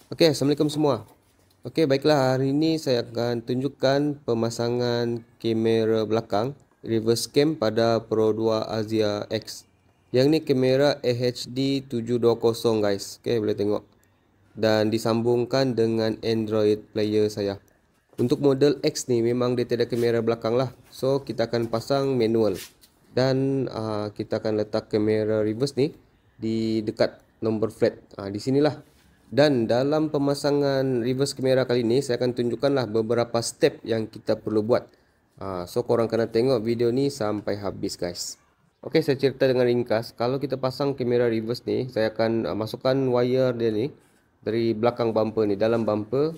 Okey, Assalamualaikum semua. Okey, baiklah, hari ini saya akan tunjukkan pemasangan kamera belakang reverse cam pada Pro 2 Asia X. Yang ni kamera AHD 720 guys. Okey, boleh tengok. Dan disambungkan dengan Android player saya. Untuk model X ni memang dia tiada kamera belakang lah. So kita akan pasang manual. Dan kita akan letak kamera reverse ni di dekat nombor flat. Di sinilah. Dan dalam pemasangan reverse kamera kali ni saya akan tunjukkanlah beberapa step yang kita perlu buat. So korang kena tengok video ni sampai habis guys. Okey, saya cerita dengan ringkas. Kalau kita pasang kamera reverse ni, saya akan masukkan wire dia ni dari belakang bumper ni, dalam bumper,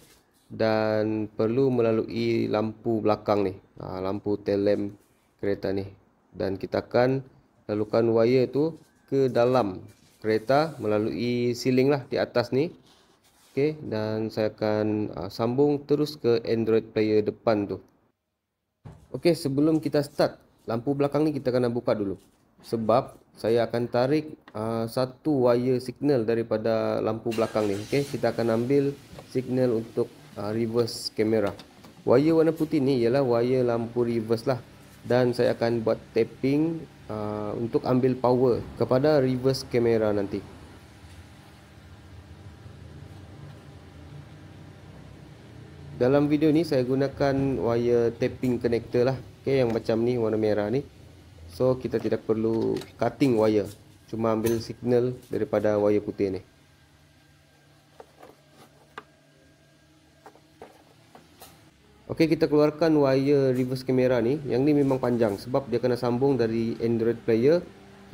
dan perlu melalui lampu belakang ni, lampu tail lamp kereta ni. Dan kita akan lalukan wire tu ke dalam kereta melalui siling lah di atas ni. Okey, dan saya akan sambung terus ke Android player depan tu. Okey, sebelum kita start, lampu belakang ni kita kena buka dulu. Sebab saya akan tarik satu wire signal daripada lampu belakang ni. Okey, kita akan ambil signal untuk reverse kamera. Wire warna putih ni ialah wire lampu reverse lah. Dan saya akan buat tapping untuk ambil power kepada reverse kamera nanti. Dalam video ni saya gunakan wire tapping connector lah. Okay, yang macam ni warna merah ni. So kita tidak perlu cutting wire. Cuma ambil signal daripada wire putih ni. Okey, kita keluarkan wire reverse kamera ni. Yang ni memang panjang sebab dia kena sambung dari Android player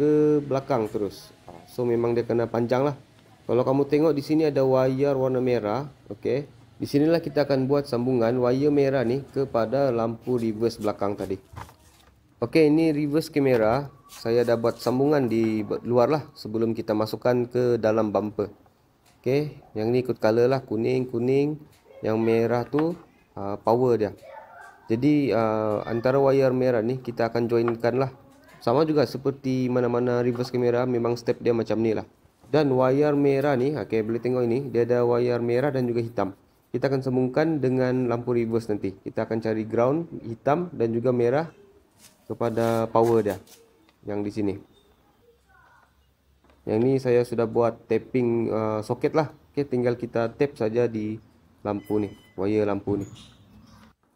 ke belakang terus. So memang dia kena panjang lah. Kalau kamu tengok di sini ada wire warna merah. Okey, di sinilah kita akan buat sambungan wire merah ni kepada lampu reverse belakang tadi. Okey, ini reverse kamera. Saya dah buat sambungan di luar lah sebelum kita masukkan ke dalam bumper. Okey, yang ni ikut color lah, kuning. Yang merah tu power dia. Jadi antara wire merah ni kita akan joinkan lah. Sama juga seperti mana-mana reverse kamera, memang step dia macam ni lah. Dan wire merah ni, okey, boleh tengok ini, dia ada wire merah dan juga hitam. Kita akan sambungkan dengan lampu reverse nanti. Kita akan cari ground hitam dan juga merah kepada power dia yang di sini. Yang ni saya sudah buat tapping soket lah. Okey, tinggal kita tap saja di lampu ni, wire lampu ni.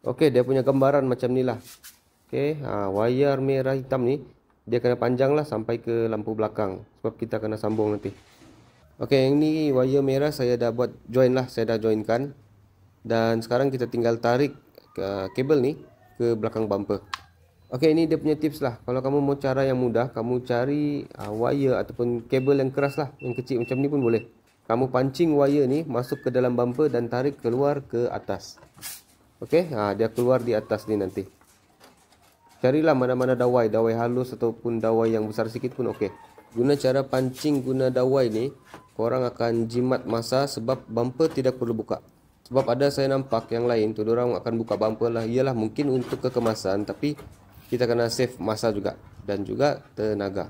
Okey, dia punya gambaran macam ni lah. Okey, wire merah hitam ni dia kena panjang lah sampai ke lampu belakang sebab kita kena sambung nanti. Okey, yang ni wire merah saya dah buat join lah, saya dah joinkan. Dan sekarang kita tinggal tarik kabel ni ke belakang bumper. Okey, ini dia punya tips lah. Kalau kamu mau cara yang mudah, kamu cari wire ataupun kabel yang keras lah, yang kecil macam ni pun boleh. Kamu pancing wire ni masuk ke dalam bumper dan tarik keluar ke atas. Okey, dia keluar di atas ni nanti. Carilah mana-mana dawai halus ataupun dawai yang besar sikit pun okey. Guna cara pancing guna dawai ni, korang akan jimat masa sebab bumper tidak perlu buka. Sebab ada saya nampak yang lain tu, diorang akan buka bumper lah. Iyalah mungkin untuk kekemasan, tapi kita kena save masa juga dan juga tenaga.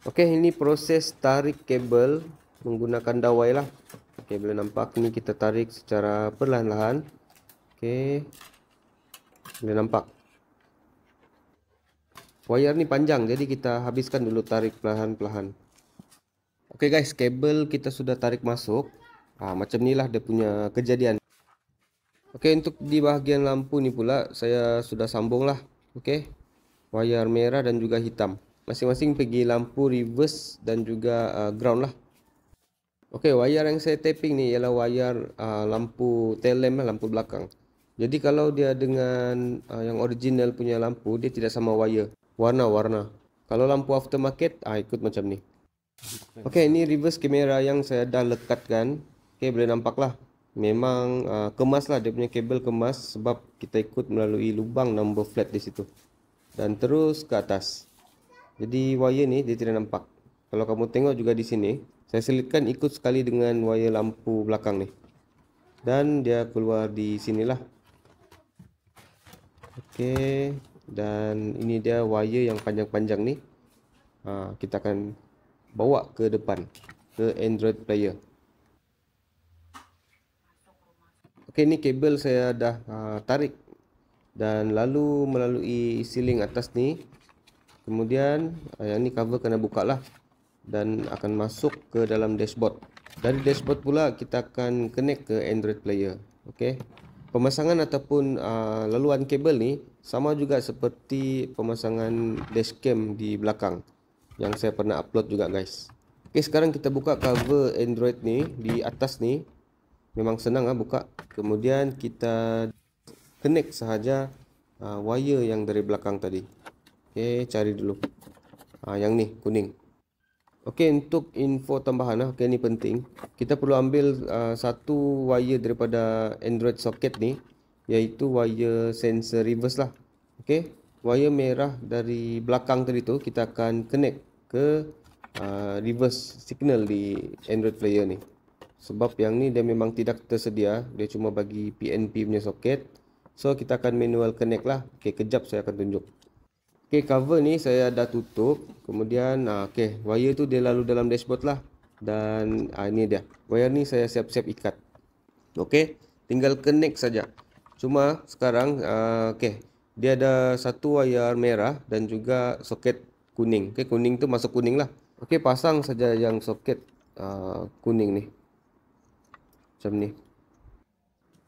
Okey, ini proses tarik kabel menggunakan dawai lah. Okey, boleh nampak ni kita tarik secara perlahan-lahan. Okey, boleh nampak. Wire ni panjang, jadi kita habiskan dulu tarik perlahan-lahan. Okey guys, kabel kita sudah tarik masuk. Macam ni lah dia punya kejadian. Okey, untuk di bahagian lampu ni pula saya sudah sambung lah. Okey, wire merah dan juga hitam. Masing-masing pergi lampu reverse dan juga ground lah. Okey, wire yang saya tapping ni ialah wire lampu tail lamp lah, lampu belakang. Jadi kalau dia dengan yang original punya lampu, dia tidak sama wire, warna-warna. Kalau lampu aftermarket ikut macam ni. Okey, ini reverse kamera yang saya dah lekatkan. Okey, boleh nampak lah. Memang kemas lah, dia punya kabel kemas sebab kita ikut melalui lubang number flat di situ. Dan terus ke atas. Jadi wire ni dia tidak nampak. Kalau kamu tengok juga di sini, saya selitkan ikut sekali dengan wire lampu belakang ni. Dan dia keluar di sinilah. Okey, dan ini dia wire yang panjang-panjang ni. Kita akan bawa ke depan, ke Android player. Okey, ni kabel saya dah tarik dan lalu melalui siling atas ni. Kemudian yang ni cover kena buka lah dan akan masuk ke dalam dashboard. Dari dashboard pula kita akan connect ke Android player. Okey. Pemasangan ataupun laluan kabel ni sama juga seperti pemasangan dashcam di belakang yang saya pernah upload juga guys. Okey, sekarang kita buka cover Android ni di atas ni. Memang senang buka. Kemudian kita connect sahaja wire yang dari belakang tadi. Okey, cari dulu. Yang ni kuning. Okey, untuk info tambahan okey, ni penting. Kita perlu ambil satu wire daripada Android socket ni, iaitu wire sensor reverse lah. Okey, wire merah dari belakang tadi tu kita akan connect ke reverse signal di Android player ni. Sebab yang ni dia memang tidak tersedia, dia cuma bagi PNP punya soket. So kita akan manual connect lah. Okey, kejap saya akan tunjuk. Okey, cover ni saya dah tutup. Kemudian okey, wire tu dia lalu dalam dashboard lah. Dan ini dia. Wire ni saya siap-siap ikat. Okey, tinggal connect saja. Cuma sekarang okey, dia ada satu wire merah dan juga soket kuning. Okey, kuning tu masuk kuning lah. Okey, pasang saja yang soket kuning ni. Macam ni.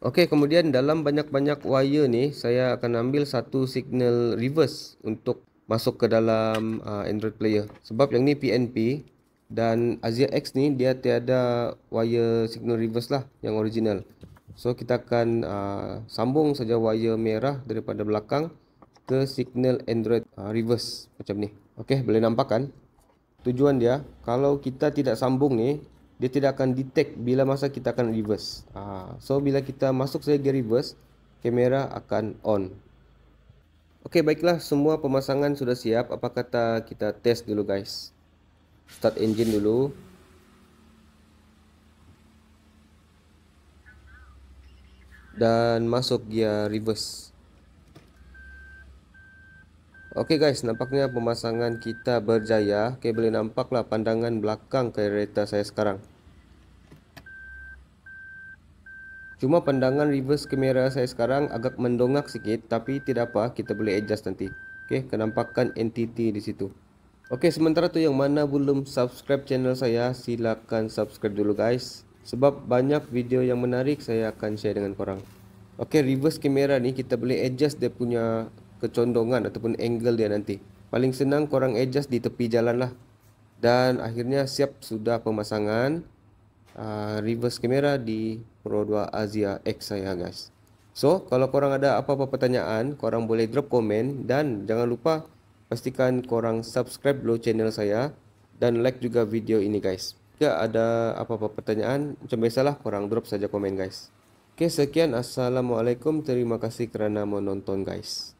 Okey, kemudian dalam banyak-banyak wire ni saya akan ambil satu signal reverse untuk masuk ke dalam Android player. Sebab yang ni PNP dan Azia X ni dia tiada wire signal reverse lah yang original. So kita akan sambung saja wire merah daripada belakang ke signal Android reverse macam ni. Okey, boleh nampak kan? Tujuan dia, kalau kita tidak sambung ni, dia tidak akan detect bila masa kita akan reverse. So bila kita masuk saja gear reverse, kamera akan on. Okey, baiklah, semua pemasangan sudah siap. Apa kata kita test dulu guys. Start engine dulu. Dan masuk gear reverse. Okey guys, nampaknya pemasangan kita berjaya. Okey, boleh nampaklah pandangan belakang kereta saya sekarang. Cuma pandangan reverse kamera saya sekarang agak mendongak sikit, tapi tidak apa, kita boleh adjust nanti. Okey, kenampakan entity di situ. Okey, sementara tu yang mana belum subscribe channel saya, silakan subscribe dulu guys. Sebab banyak video yang menarik saya akan share dengan korang. Okey, reverse kamera ni kita boleh adjust dia punya kecondongan ataupun angle dia nanti. Paling senang korang adjust di tepi jalan lah. Dan akhirnya siap sudah pemasangan reverse kamera di Pro 2 Azia X saya guys. So kalau korang ada apa-apa pertanyaan, korang boleh drop komen. Dan jangan lupa pastikan korang subscribe dulu channel saya dan like juga video ini guys. Jika ada apa-apa pertanyaan, macam biasalah korang drop saja komen guys. Oke, sekian, assalamualaikum, terima kasih kerana menonton guys.